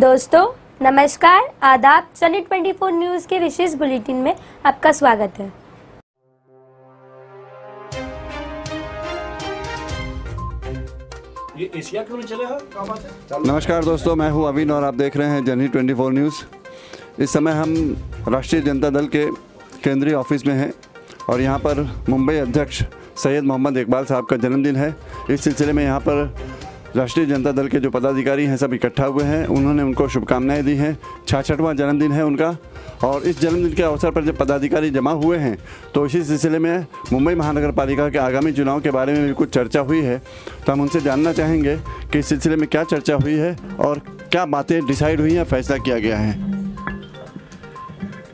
दोस्तों नमस्कार, आदाब। चैनल 24 न्यूज़ के विशेष बुलेटिन में आपका स्वागत है। ये एशिया क्यों नहीं चले? क्या बात है? नमस्कार दोस्तों, मैं हूं अविन और आप देख रहे हैं जनहित 24 न्यूज़। इस समय हम राष्ट्रीय जनता दल के केंद्रीय ऑफिस में हैं और यहां पर मुंबई अध्यक्ष सैयद मोहम्मद इकबाल साहब का जन्मदिन है। इस सिलसिले में यहां पर राष्ट्रीय जनता दल के जो पदाधिकारी हैं सब इकट्ठा हुए हैं। उन्होंने उनको शुभकामनाएं दी हैं। 66वां जन्मदिन है उनका और इस जन्मदिन के अवसर पर जब पदाधिकारी जमा हुए हैं तो इसी सिलसिले में मुंबई महानगर पालिका के आगामी चुनाव के बारे में भी कुछ चर्चा हुई है। तो हम उनसे जानना चाहेंगे कि इस सिलसिले में क्या चर्चा हुई है और क्या बातें डिसाइड हुई हैं, फैसला किया गया है।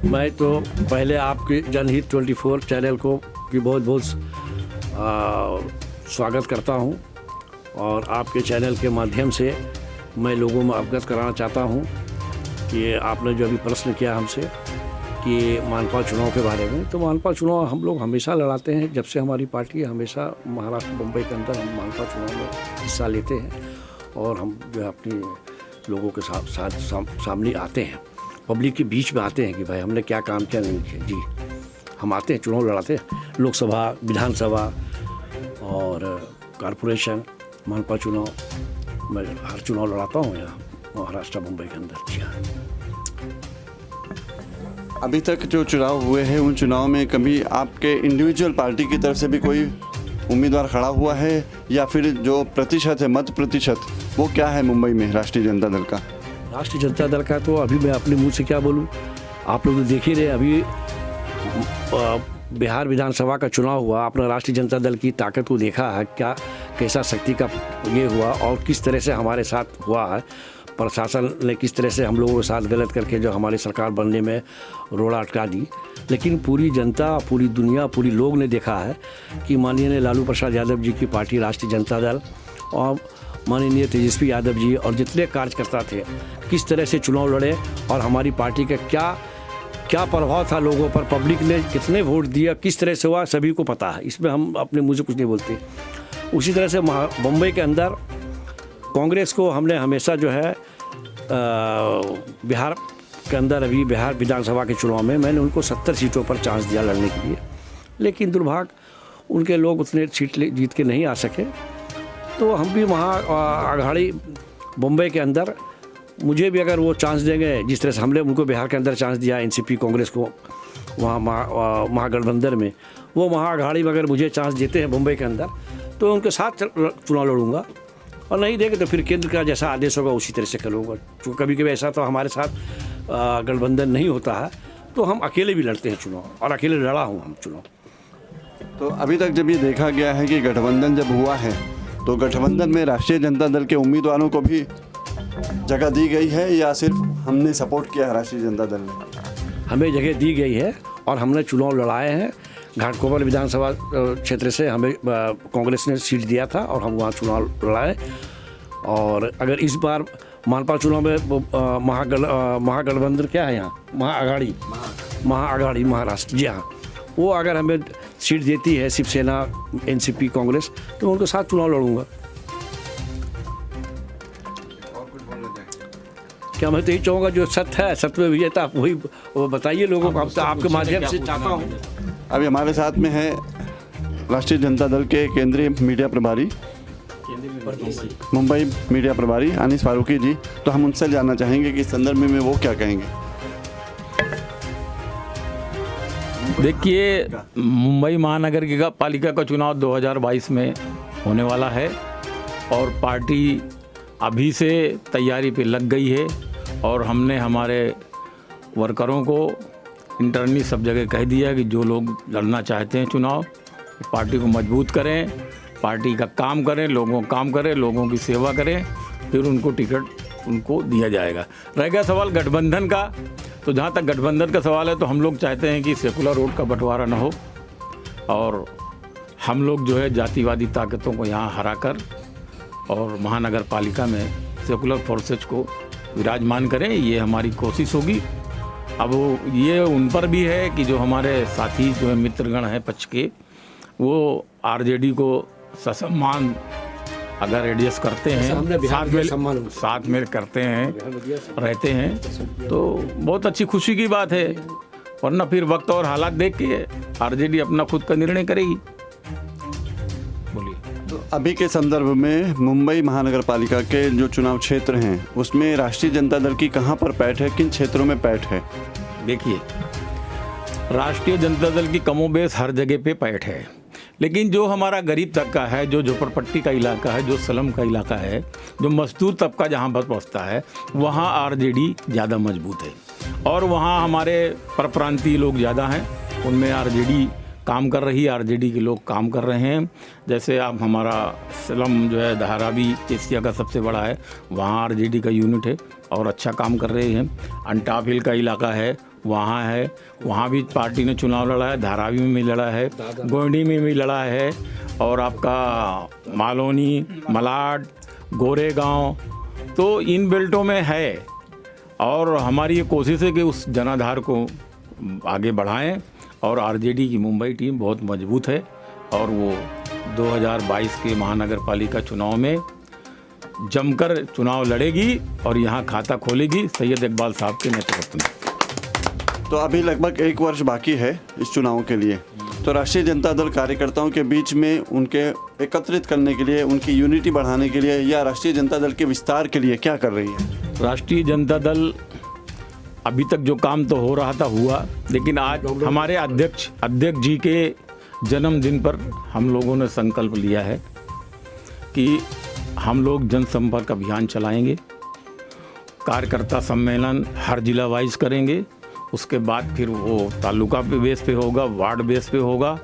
मैं तो पहले आपके जनहित 24 चैनल को की बहुत बहुत स्वागत करता हूं और आपके चैनल के माध्यम से मैं लोगों में अवगत कराना चाहता हूं कि आपने जो अभी प्रश्न किया हमसे कि मानपा चुनाव के बारे में, तो मानपा चुनाव हम लोग हमेशा लड़ाते हैं। जब से हमारी पार्टी है हमेशा महाराष्ट्र मुंबई के अंदर हम मानपा चुनाव में हिस्सा लेते हैं और हम जो है अपने लोगों के सामने आते हैं, पब्लिक के बीच में आते हैं कि भाई हमने क्या काम किया नहीं किया। जी, हम आते हैं, चुनाव लड़ाते हैं, लोकसभा, विधानसभा और कॉरपोरेशन, मानपा चुनाव। मैं हर चुनाव लड़ाता हूँ यहाँ महाराष्ट्र मुंबई के अंदर। जी हाँ। अभी तक जो चुनाव हुए हैं उन चुनाव में कभी आपके इंडिविजुअल पार्टी की तरफ से भी कोई उम्मीदवार खड़ा हुआ है या फिर जो प्रतिशत है, मत प्रतिशत, वो क्या है मुंबई में राष्ट्रीय जनता दल का? राष्ट्रीय जनता दल का तो अभी मैं अपने मुंह से क्या बोलूँ, आप लोग तो देख ही रहे। अभी बिहार विधानसभा का चुनाव हुआ, आपने राष्ट्रीय जनता दल की ताकत को देखा है, क्या कैसा शक्ति का ये हुआ और किस तरह से हमारे साथ हुआ है। प्रशासन ने किस तरह से हम लोगों के साथ गलत करके जो हमारी सरकार बनने में रोड़ा अटका दी। लेकिन पूरी जनता, पूरी दुनिया, पूरी लोग ने देखा है कि माननीय लालू प्रसाद यादव जी की पार्टी राष्ट्रीय जनता दल और माननीय तेजस्वी यादव जी और जितने कार्यकर्ता थे किस तरह से चुनाव लड़े और हमारी पार्टी का क्या प्रभाव था लोगों पर, पब्लिक ने कितने वोट दिया, किस तरह से हुआ, सभी को पता है। इसमें हम अपने मुँह से कुछ नहीं बोलते। उसी तरह से मुंबई के अंदर कांग्रेस को हमने हमेशा जो है बिहार के अंदर अभी बिहार विधानसभा के चुनाव में मैंने उनको 70 सीटों पर चांस दिया लड़ने के लिए, लेकिन दुर्भाग्य उनके लोग उतने सीट जीत के नहीं आ सके। तो हम भी वहाँ अघाड़ी मुंबई के अंदर मुझे भी अगर वो चांस देंगे, जिस तरह से हमने उनको बिहार के अंदर चांस दिया एनसीपी कांग्रेस को वहाँ महागठबंधन में, वो महाअघाड़ी में अगर मुझे चांस देते हैं मुंबई के अंदर तो उनके साथ चुनाव लड़ूंगा और नहीं देंगे तो फिर केंद्र का जैसा आदेश होगा उसी तरह से करूँगा। तो कभी कभी ऐसा तो हमारे साथ गठबंधन नहीं होता है तो हम अकेले भी लड़ते हैं चुनाव और अकेले लड़ा हूँ हम चुनाव। तो अभी तक जब ये देखा गया है कि गठबंधन जब हुआ है तो गठबंधन में राष्ट्रीय जनता दल के उम्मीदवारों को भी जगह दी गई है या सिर्फ हमने सपोर्ट किया है? राष्ट्रीय जनता दल ने हमें जगह दी गई है और हमने चुनाव लड़ाए हैं। घाटकोपर विधानसभा क्षेत्र से हमें कांग्रेस ने सीट दिया था और हम वहाँ चुनाव लड़ाए। और अगर इस बार मानपा चुनाव में महागठबंधन क्या है यहाँ, महाअघाड़ी महाराष्ट्र, जी हाँ, वो अगर हमें सीट देती है शिवसेना, एनसीपी, कांग्रेस, तो मैं उनके साथ चुनाव लड़ूंगा। क्या मैं तो यही चाहूँगा जो सत्य है, सत्य में विजेता वही बताइए लोगों को। आपके माध्यम से चाहता हूँ। अभी हमारे साथ में है राष्ट्रीय जनता दल के केंद्रीय मीडिया प्रभारी, मुंबई मीडिया प्रभारी अनीस फारूकी जी। तो हम उनसे जानना चाहेंगे कि इस संदर्भ में वो क्या कहेंगे। देखिए, मुंबई महानगर पालिका का चुनाव 2022 में होने वाला है और पार्टी अभी से तैयारी पे लग गई है और हमने हमारे वर्करों को इंटरनली सब जगह कह दिया है कि जो लोग लड़ना चाहते हैं चुनाव, पार्टी को मजबूत करें, पार्टी का काम करें, लोगों का काम करें, लोगों की सेवा करें, फिर उनको टिकट उनको दिया जाएगा। रह गया सवाल गठबंधन का, तो जहाँ तक गठबंधन का सवाल है तो हम लोग चाहते हैं कि सेकुलर वोट का बंटवारा न हो और हम लोग जो है जातिवादी ताकतों को यहाँ हराकर और महानगर पालिका में सेकुलर फोर्सेज को विराजमान करें, ये हमारी कोशिश होगी। अब ये उन पर भी है कि जो हमारे साथी जो है मित्रगण हैं पक्ष के, वो आरजेडी को ससम्मान अगर एडजस्ट करते हैं, हमने बिहार के सम्मान साथ में करते हैं, रहते हैं, तो बहुत अच्छी खुशी की बात है। वरना फिर वक्त और हालात देख के आरजेडी अपना खुद का निर्णय करेगी। बोलिए। तो अभी के संदर्भ में मुंबई महानगर पालिका के जो चुनाव क्षेत्र हैं उसमें राष्ट्रीय जनता दल की कहां पर पैठ है, किन क्षेत्रों में पैठ है? देखिए, राष्ट्रीय जनता दल की कमोबेश हर जगह पे पैठ है, लेकिन जो हमारा गरीब तबका है, जो झोपड़पट्टी का इलाका है, जो स्लम का इलाका है, जो मजदूर तबका जहाँ पर पहुँचता है, वहाँ आरजेडी ज़्यादा मजबूत है। और वहाँ हमारे परप्रांतीय लोग ज़्यादा हैं, उनमें आरजेडी काम कर रही है, आरजेडी के लोग काम कर रहे हैं। जैसे आप हमारा स्लम जो है धारावी एशिया का सबसे बड़ा है, वहाँ आरजेडी का यूनिट है और अच्छा काम कर रहे हैं। अंटाप हिल का इलाका है, वहाँ है, वहाँ भी पार्टी ने चुनाव लड़ा है, धारावी में भी लड़ा है, गोंडी में भी लड़ा है, और आपका मालोनी, मलाड, गोरेगांव, तो इन बेल्टों में है। और हमारी ये कोशिश है कि उस जनाधार को आगे बढ़ाएं। और आरजेडी की मुंबई टीम बहुत मजबूत है और वो 2022 के महानगर पालिका चुनाव में जमकर चुनाव लड़ेगी और यहाँ खाता खोलेगी सैयद इकबाल साहब के नेतृत्व में। तो अभी लगभग 1 वर्ष बाकी है इस चुनाव के लिए, तो राष्ट्रीय जनता दल कार्यकर्ताओं के बीच में उनके एकत्रित करने के लिए, उनकी यूनिटी बढ़ाने के लिए या राष्ट्रीय जनता दल के विस्तार के लिए क्या कर रही है? राष्ट्रीय जनता दल अभी तक जो काम तो हो रहा था हुआ, लेकिन आज हमारे अध्यक्ष जी के जन्मदिन पर हम लोगों ने संकल्प लिया है कि हम लोग जनसंपर्क अभियान चलाएंगे, कार्यकर्ता सम्मेलन हर जिला वाइज करेंगे। उसके बाद फिर वो तालुका पे बेस पे होगा, वार्ड बेस पे होगा,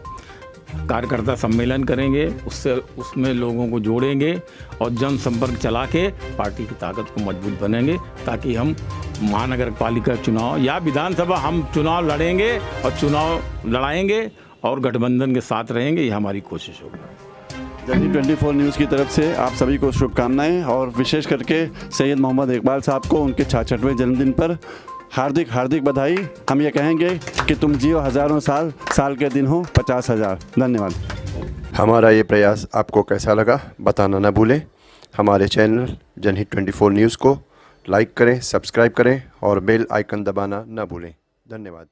कार्यकर्ता सम्मेलन करेंगे, उसमें लोगों को जोड़ेंगे और जनसंपर्क चला के पार्टी की ताकत को मजबूत बनेंगे, ताकि हम महानगर पालिका चुनाव या विधानसभा हम चुनाव लड़ेंगे और चुनाव लड़ाएंगे और गठबंधन के साथ रहेंगे। ये हमारी कोशिश होगी। जनहित 24 न्यूज़ की तरफ से आप सभी को शुभकामनाएं और विशेष करके सैयद मोहम्मद इकबाल साहब को उनके 66वें जन्मदिन पर हार्दिक हार्दिक बधाई। हम ये कहेंगे कि तुम जियो हज़ारों साल, साल के दिन हो 50,000। धन्यवाद। हमारा ये प्रयास आपको कैसा लगा बताना ना भूलें। हमारे चैनल जनहित 24 न्यूज़ को लाइक करें, सब्सक्राइब करें और बेल आइकन दबाना ना भूलें। धन्यवाद।